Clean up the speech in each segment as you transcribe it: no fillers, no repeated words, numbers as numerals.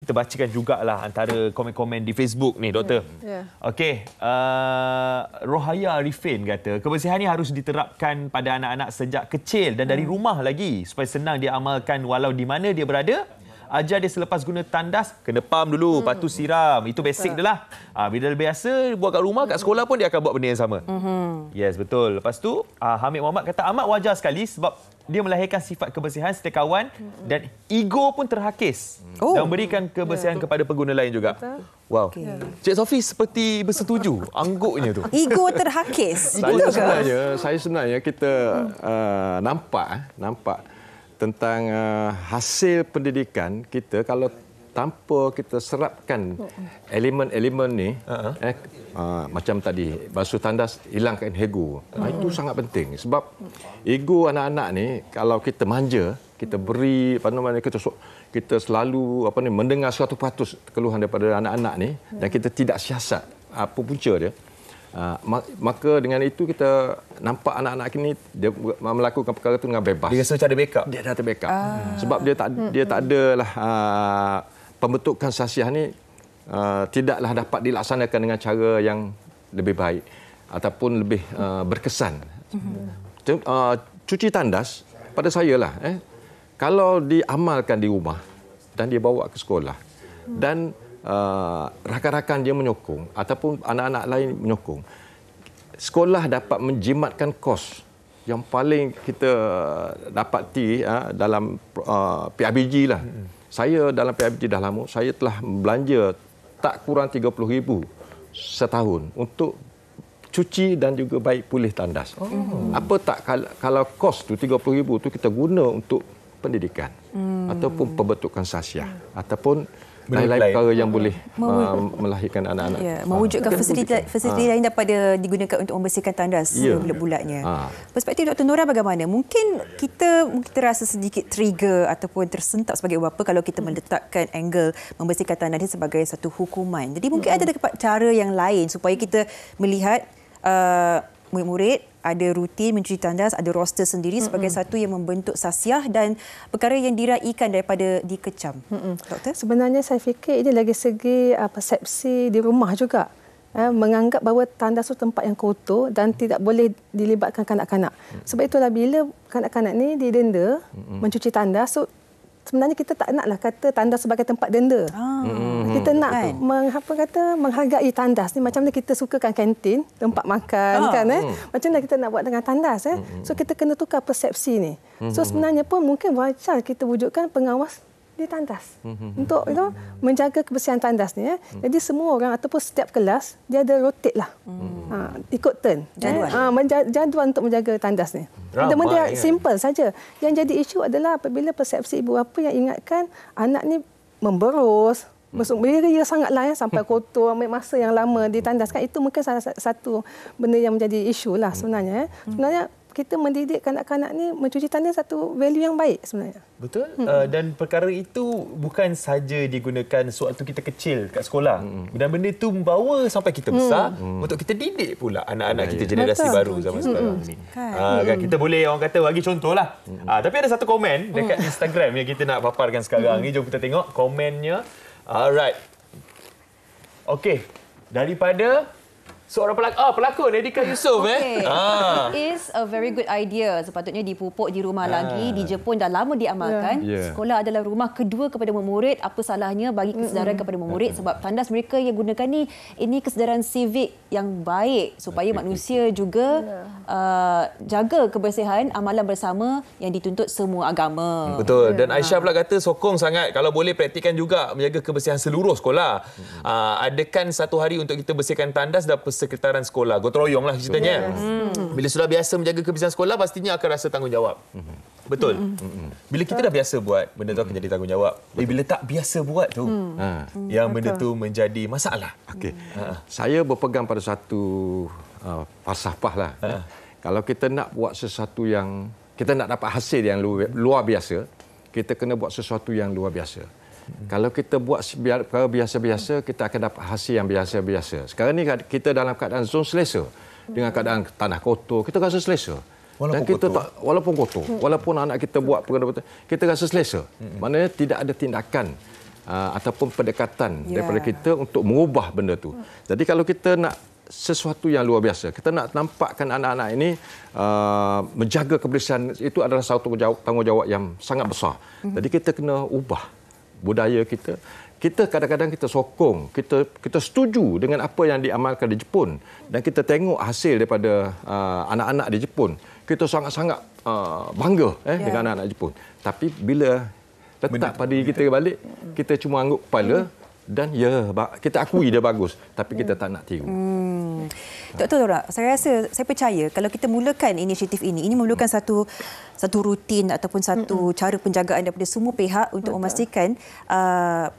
kita bacakan jugalah antara komen-komen di Facebook ni, Doktor. Okey, Rohaya Arifin kata, kebersihan ni harus diterapkan pada anak-anak sejak kecil dan dari rumah lagi supaya senang dia amalkan walau di mana dia berada. Ajar dia selepas guna tandas, kena pam dulu, lepas tu siram. Itu basic dia lah. Bila dah biasa buat kat rumah, kat sekolah pun dia akan buat benda yang sama. Yes, betul. Lepas tu, Hamid Muhammad kata, amat wajar sekali sebab dia melahirkan sifat kebersihan setia kawan dan ego pun terhakis. Dan memberikan kebersihan kepada pengguna lain juga. Wow. Cik Sofi seperti bersetuju. Angguknya tu. Ego terhakis. Saya sebenarnya kita nampak tentang hasil pendidikan kita kalau tanpa kita serapkan elemen-elemen ni macam tadi basuh tandas, hilangkan ego. Itu sangat penting sebab ego anak-anak ni kalau kita manja, kita beri kita selalu mendengar 100% keluhan daripada anak-anak ni dan kita tidak siasat apa punca dia. Maka dengan itu kita nampak anak-anak ini dia melakukan perkara itu dengan bebas. Dia rasa macam ada backup. Dia dah ada backup. Sebab dia tak adalah pembentukan sasiah ni tidaklah dapat dilaksanakan dengan cara yang lebih baik ataupun lebih berkesan. Cuci tandas pada saya lah kalau diamalkan di rumah dan dia bawa ke sekolah dan rakan-rakan dia menyokong ataupun anak-anak lain menyokong, sekolah dapat menjimatkan kos yang paling kita dapati dalam PIBG lah. Saya dalam PIBG dah lama, saya telah belanja tak kurang 30,000 setahun untuk cuci dan juga baik pulih tandas. Apa tak kalau kos tu 30,000 tu kita guna untuk pendidikan ataupun pembentukan sasiah ataupun lain-lain perkara yang boleh melahirkan anak-anak. Mewujudkan fasiliti lain daripada digunakan untuk membersihkan tandas bulat-bulatnya. Perspektif Dr. Nora bagaimana? Mungkin kita rasa sedikit trigger ataupun tersentak sebagai bapa kalau kita meletakkan angle membersihkan tandas ini sebagai satu hukuman. Jadi mungkin ada cara yang lain supaya kita melihat murid-murid ada rutin mencuci tandas, ada roster sendiri sebagai satu yang membentuk sasiah dan perkara yang diraikan daripada dikecam. Doktor? Sebenarnya saya fikir ini lagi segi persepsi di rumah juga. Menganggap bahawa tandas itu tempat yang kotor dan tidak boleh dilibatkan kanak-kanak. Sebab itulah bila kanak-kanak ni didenda mencuci tandas, so sebenarnya kita tak naklah kata tandas sebagai tempat denda. Kita nak menghargai tandas ni macam mana kita sukakan kantin, tempat makan kan macam mana kita nak buat dengan tandas So kita kena tukar persepsi ni. So sebenarnya pun mungkin wajar kita wujudkan pengawas di tandas untuk menjaga kebersihan tandas ni Jadi semua orang ataupun setiap kelas dia ada rotate lah. Ikut turn. Jadual untuk menjaga tandas ni. Benda-benda simple saja. Yang jadi isu adalah apabila persepsi ibu bapa yang ingatkan anak ni memberus, beria sangatlah sampai kotor, ambil masa yang lama di tandas kan, itu mungkin salah satu benda yang menjadi isu lah sebenarnya. Sebenarnya kita mendidik kanak-kanak ni mencuci tandas satu value yang baik sebenarnya. Betul. Dan perkara itu bukan saja digunakan sewaktu kita kecil kat sekolah. Dan benda itu membawa sampai kita besar untuk kita didik pula anak-anak kita generasi baru zaman sekarang ni. Kita boleh orang kata bagi contohlah. Tapi ada satu komen dekat Instagram yang kita nak paparkan sekarang ni. Jom kita tengok komennya. Alright. Okey. Daripada seorang pelakon Edika Yusof. It is a very good idea. Sepatutnya dipupuk di rumah lagi. Di Jepun dah lama diamalkan. Sekolah adalah rumah kedua kepada memurid. Apa salahnya bagi kesedaran kepada memurid sebab tandas mereka yang gunakan ini kesedaran civic yang baik supaya manusia juga jaga kebersihan amalan bersama yang dituntut semua agama. Betul. Dan Aisyah pula kata sokong sangat kalau boleh praktikan juga menjaga kebersihan seluruh sekolah. Adakan satu hari untuk kita bersihkan tandas dan sekretarian sekolah. Gotong royong lah ceritanya. Bila sudah biasa menjaga kebersihan sekolah, pastinya akan rasa tanggungjawab. Betul. Bila kita dah biasa buat, benda tu akan jadi tanggungjawab. Bila tak biasa buat tu, yang benda tu menjadi masalah. Saya berpegang pada satu falsafah lah. Kalau kita nak buat sesuatu yang, kita nak dapat hasil yang luar biasa, kita kena buat sesuatu yang luar biasa. Kalau kita buat perkara biasa-biasa, kita akan dapat hasil yang biasa-biasa. Sekarang ni kita dalam keadaan zon selesa. Dengan keadaan tanah kotor, kita rasa selesa. Walaupun kotor, walaupun anak kita buat perkara, kita rasa selesa. Maknanya tidak ada tindakan ataupun pendekatan daripada kita untuk mengubah benda tu. Jadi kalau kita nak sesuatu yang luar biasa, kita nak nampakkan anak-anak ini menjaga kebersihan, itu adalah satu tanggungjawab yang sangat besar. Jadi kita kena ubah budaya kita. Kita kadang-kadang kita sokong, kita setuju dengan apa yang diamalkan di Jepun dan kita tengok hasil daripada anak-anak di Jepun. Kita sangat-sangat bangga dengan anak-anak Jepun. Tapi bila letak pada diri kita balik, kita cuma angguk kepala dan kita akui dia bagus, tapi kita tak nak tiru. Dr. Nora, saya percaya kalau kita mulakan inisiatif ini memerlukan satu rutin ataupun satu cara penjagaan daripada semua pihak untuk memastikan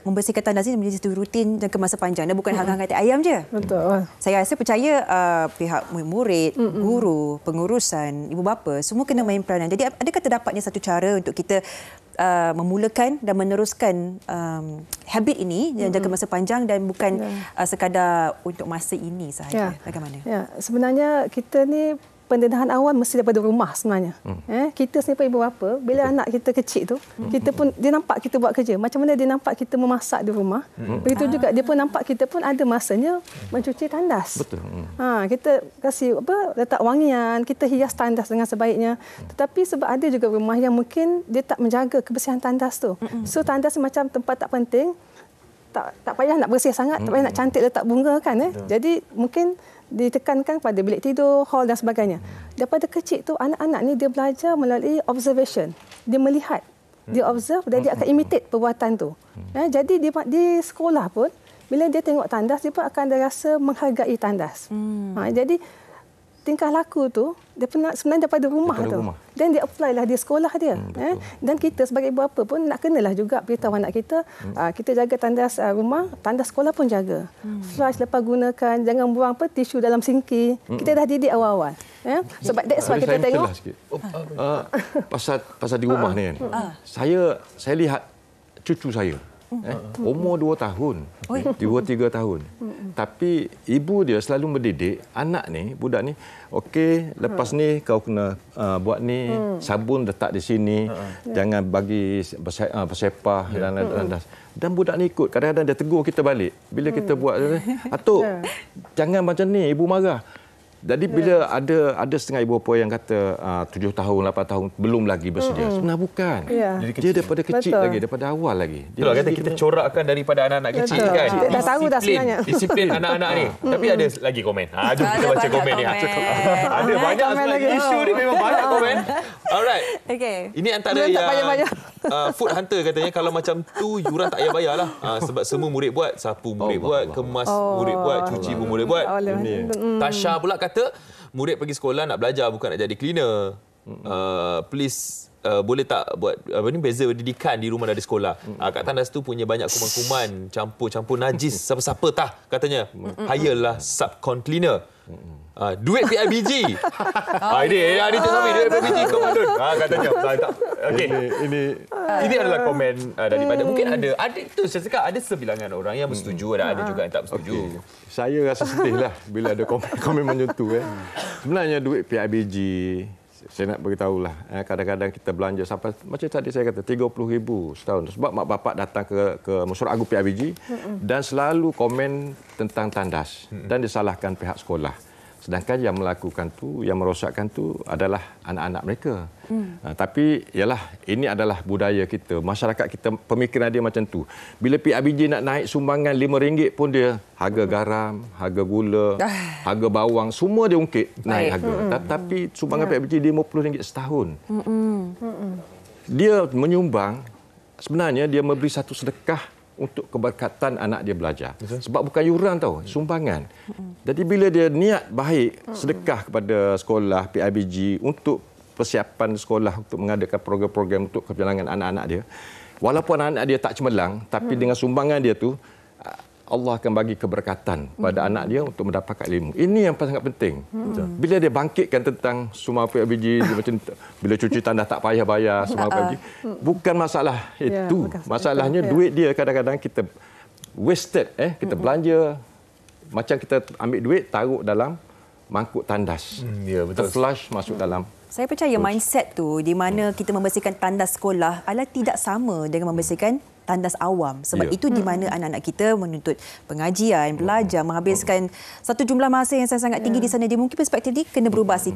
membersihkan tandas ini menjadi satu rutin jangka masa panjang dan bukan hang-hang kata ayam je. Betul. Saya percaya pihak murid, guru, pengurusan, ibu bapa semua kena main peranan. Jadi adakah terdapatnya satu cara untuk kita memulakan dan meneruskan habit ini yang jangka masa panjang dan bukan sekadar untuk masa ini sahaja? Bagaimana? Ya, sebenarnya kita ni pendedahan awal mesti daripada rumah sebenarnya. Kita sendiri ibu bapa, bila anak kita kecil tu, kita pun dia nampak kita buat kerja. Macam mana dia nampak kita memasak di rumah. Begitu juga dia pun nampak kita pun ada masanya mencuci tandas. Betul. Kita kasih letak wangian, kita hias tandas dengan sebaiknya. Tetapi sebab ada juga rumah yang mungkin dia tak menjaga kebersihan tandas tu. So tandas macam tempat tak penting, tak payah nak bersih sangat, tak payah nak cantik letak bunga kan. Jadi mungkin ditekankan pada bilik tidur, hall dan sebagainya. Daripada kecil tu anak-anak ni dia belajar melalui observation. Dia melihat, dia observe dan dia akan imitate perbuatan tu. Jadi di sekolah pun bila dia tengok tandas dia pun akan ada rasa menghargai tandas. Jadi tingkah laku tu dia sebenarnya daripada rumah. Dan dia apply lah di sekolah dia. Dan kita sebagai ibu bapa pun nak kenalah juga beritahu anak kita, kita jaga tandas rumah, tandas sekolah pun jaga. Flush lepas gunakan, jangan buang tisu dalam sinki. Kita dah didik awal-awal. Sebab that's why kita tengok pasal di rumah ni kan. Saya lihat cucu saya. Umur 2 tahun, 2-3 tahun. Tapi ibu dia selalu mendidik anak ni, budak ni, okey, lepas ni kau kena buat ni, sabun letak di sini, jangan bagi bersepah dan budak ni ikut. Kadang-kadang dia tegur kita balik. Bila kita buat, Atuk, jangan macam ni, ibu marah. Jadi bila ada setengah ibu bapa yang kata 7 tahun, 8 tahun belum lagi bersedia. Sebenarnya bukan. Dia daripada kecil lagi, daripada awal lagi. Itulah kata kita corakkan daripada anak-anak kecil kan. Dah tahu dah sebenarnya. Disiplin anak-anak ni. Tapi ada lagi komen. Jom kita baca komen ni. Ada banyak lagi isu ni, memang banyak komen. Alright. Ini antara yang Food Hunter katanya kalau macam tu yuran tak payah bayar lah. Sebab semua murid buat, sapu murid buat, kemas murid buat, cuci pun murid buat. Tasha pula kata murid pergi sekolah nak belajar bukan nak jadi cleaner. Please boleh tak buat beza pendidikan di rumah dari sekolah. Kat tandas tu punya banyak kuman-kuman, campur-campur najis, siapa-siapa tah katanya. Hayalah subcon cleaner. Duit PIBG. Ini tu Sami, duit PIBG komandon. Katanya. Okey. Ini adalah komen daripada mungkin ada itu saya cakap ada sebilangan orang yang bersetuju dan ada juga yang tak bersetuju. Okay. Saya rasa sedihlah bila ada komen macam tu. Sebenarnya duit PIBG, saya nak beritahulah, kadang-kadang kita belanja sampai macam tadi saya kata 30,000 setahun sebab mak bapak datang ke Mesyuarat Agung PIBG dan selalu komen tentang tandas dan disalahkan pihak sekolah. Sedangkan yang melakukan tu, yang merosakkan tu adalah anak-anak mereka. Tapi yalah, ini adalah budaya kita. Masyarakat kita pemikiran dia macam tu. Bila PIBG nak naik sumbangan RM5 pun dia harga garam, harga gula, harga bawang, semua dia ungkit naik harga. Tapi sumbangan PIBG RM50 setahun. Dia menyumbang, sebenarnya dia memberi satu sedekah untuk keberkatan anak dia belajar. Sebab bukan yuran tau, sumbangan. Jadi bila dia niat baik sedekah kepada sekolah PIBG untuk persiapan sekolah untuk mengadakan program-program untuk kebilangan anak-anak dia, walaupun anak dia tak cemerlang, tapi dengan sumbangan dia tu Allah akan bagi keberkatan pada anak dia untuk mendapatkan ilmu. Ini yang sangat penting. Bila dia bangkitkan tentang sumbangan PIBG, macam bila cuci tandas tak payah bayar sumbangan PIBG, bukan masalah itu. Masalahnya duit dia kadang-kadang kita wasted. Kita belanja, macam kita ambil duit, taruh dalam mangkuk tandas. Flush masuk dalam. Saya percaya mindset tu di mana kita membersihkan tandas sekolah adalah tidak sama dengan membersihkan tandas awam. Sebab itu di mana anak-anak kita menuntut pengajian, belajar, menghabiskan satu jumlah masa yang sangat-sangat tinggi di sana. Dia mungkin perspektif dia kena berubah sikit.